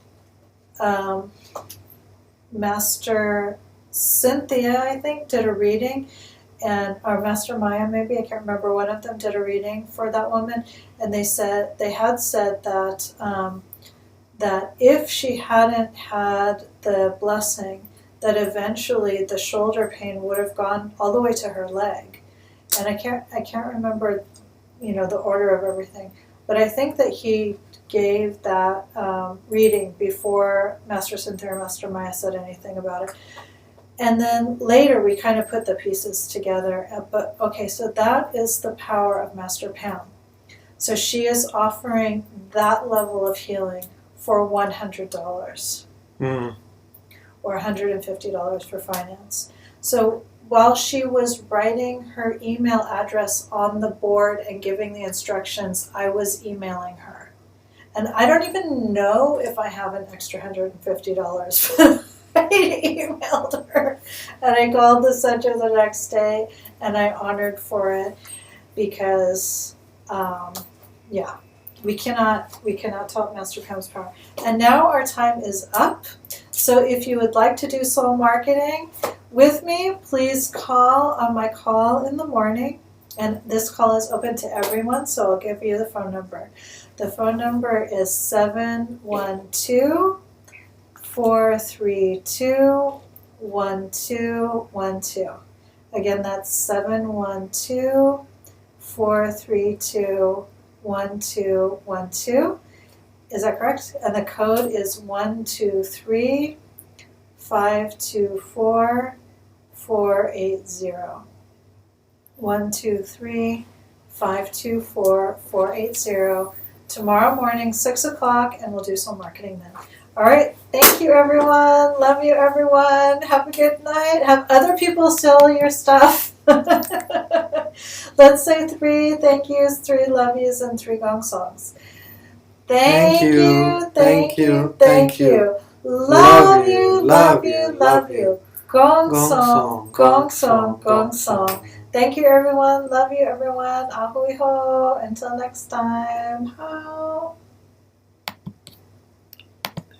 Master Cynthia, I think, did a reading, or Master Maya, maybe, I can't remember, one of them did a reading for that woman, and they had said that that if she hadn't had the blessing, that eventually the shoulder pain would have gone all the way to her leg. And I can't remember, the order of everything, but I think that he gave that reading before Master Cynthia or Master Maya said anything about it. And then later we kind of put the pieces together. But okay, so that is the power of Master Pam. So she is offering that level of healing for $100 or $150 for finance. So while she was writing her email address on the board and giving the instructions, I was emailing her. And I don't even know if I have an extra $150. I emailed her and I called the center the next day and I honored for it because we cannot top Master Pam's power. And now our time is up. So if you would like to do soul marketing with me, please call on my call in the morning. And this call is open to everyone, so I'll give you the phone number. The phone number is 712-432-1212. Again, that's 712-432-1212. Is that correct? And the code is 123524-480. 123524-480. Tomorrow morning, 6 o'clock, and we'll do some marketing then. All right. Thank you, everyone. Love you, everyone. Have a good night. Have other people sell your stuff. Let's say 3 thank yous, 3 love yous, and 3 gong songs. Thank you. Thank you. Thank you. Love you. Love you. Love you. Gong song. Gong song. Gong song. Thank you, everyone. Love you, everyone. Ahui ho. Until next time. How.